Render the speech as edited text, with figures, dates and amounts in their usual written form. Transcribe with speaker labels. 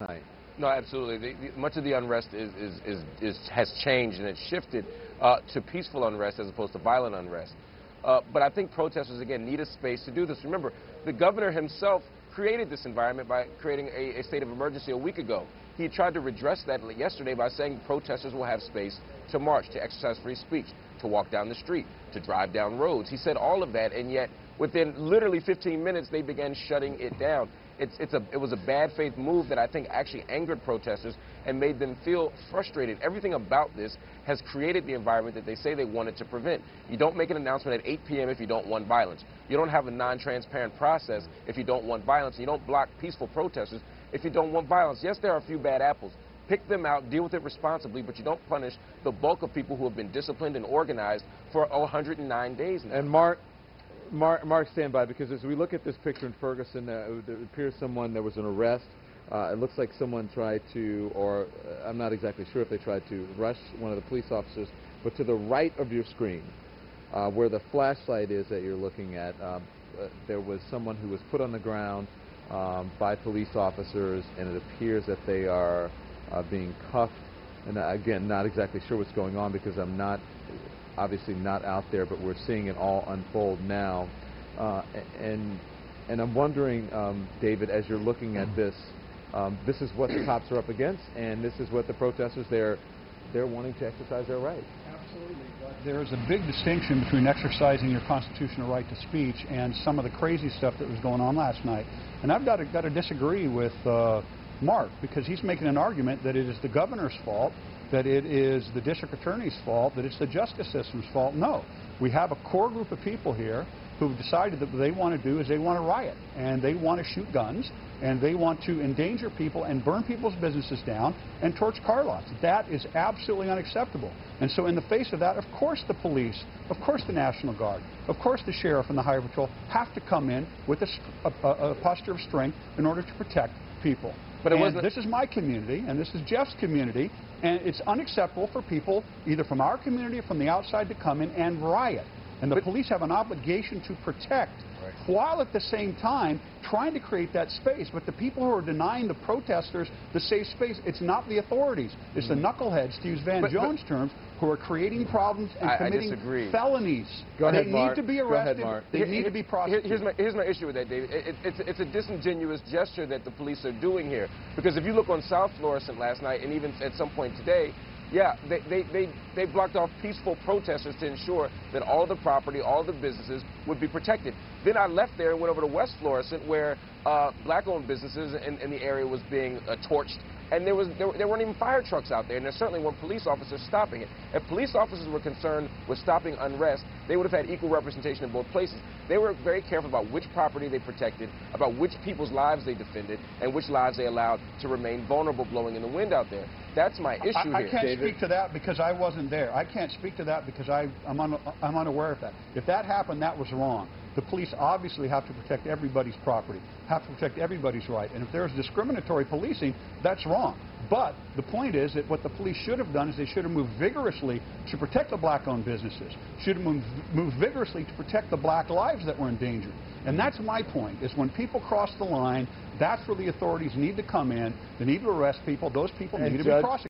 Speaker 1: night.
Speaker 2: No, absolutely. Much of the unrest has changed, and it's shifted to peaceful unrest as opposed to violent unrest. But I think protesters, again, need a space to do this. Remember, the governor himself created this environment by creating a state of emergency a week ago. He tried to redress that yesterday by saying protesters will have space to march, to exercise free speech, to walk down the street, to drive down roads. He said all of that, and yet within literally 15 minutes, they began shutting it down. It was a bad faith move that I think actually angered protesters and made them feel frustrated. Everything about this has created the environment that they say they wanted to prevent. You don't make an announcement at 8 p.m. if you don't want violence. You don't have a non-transparent process if you don't want violence. You don't block peaceful protesters if you don't want violence. Yes, there are a few bad apples. Pick them out, deal with it responsibly, but you don't punish the bulk of people who have been disciplined and organized for 109 days now.
Speaker 1: And Mark, stand by, because as we look at this picture in Ferguson, it appears there was an arrest. It looks like someone tried to, or I'm not exactly sure if they tried to rush one of the police officers, but to the right of your screen, where the flashlight is that you're looking at, there was someone who was put on the ground by police officers, and it appears that they are being cuffed. And again, not exactly sure what's going on because I'm obviously not out there, but we're seeing it all unfold now. And I'm wondering, David, as you're looking at this, this is what the cops are up against, and this is what the protesters, they're wanting to exercise their right.
Speaker 3: Absolutely. But there is a big distinction between exercising your constitutional right to speech and some of the crazy stuff that was going on last night. And I've got to disagree with Mark, because he's making an argument that it is the governor's fault, that it is the district attorney's fault, that it's the justice system's fault. No. We have a core group of people here who've decided that what they want to do is they want to riot, and they want to shoot guns, and they want to endanger people and burn people's businesses down and torch car lots. That is absolutely unacceptable. And so in the face of that, of course the police, of course the National Guard, of course the sheriff and the Highway Patrol have to come in with a posture of strength in order to protect people. But this is my community, and this is Jeff's community, and it's unacceptable for people, either from our community or from the outside, to come in and riot. And the police have an obligation to protect, while at the same time trying to create that space. But the people who are denying the protesters the safe space, it's not the authorities. It's the knuckleheads, to use Van Jones' terms, who are creating problems and committing felonies.
Speaker 1: Go ahead,
Speaker 3: Mark. They need to be arrested. They need to be prosecuted.
Speaker 2: Here's my issue with that, David. It's a disingenuous gesture that the police are doing here. Because if you look on South Florissant last night, and even at some point today, yeah, they blocked off peaceful protesters to ensure that all the property, all the businesses would be protected. Then I left there and went over to West Florissant, where black-owned businesses in the area was being torched. And there weren't even fire trucks out there, and there certainly weren't police officers stopping it. If police officers were concerned with stopping unrest, they would have had equal representation in both places. They were very careful about which property they protected, about which people's lives they defended, and which lives they allowed to remain vulnerable blowing in the wind out there. That's my issue here.
Speaker 3: I can't speak to that because I wasn't there. I can't speak to that because I'm unaware of that. If that happened, that was wrong. The police obviously have to protect everybody's property, have to protect everybody's right. And if there's discriminatory policing, that's wrong. But the point is that what the police should have done is they should have moved vigorously to protect the black-owned businesses, should have moved vigorously to protect the black lives that were endangered. And that's my point, is when people cross the line, that's where the authorities need to come in. They need to arrest people. Those people need to be prosecuted.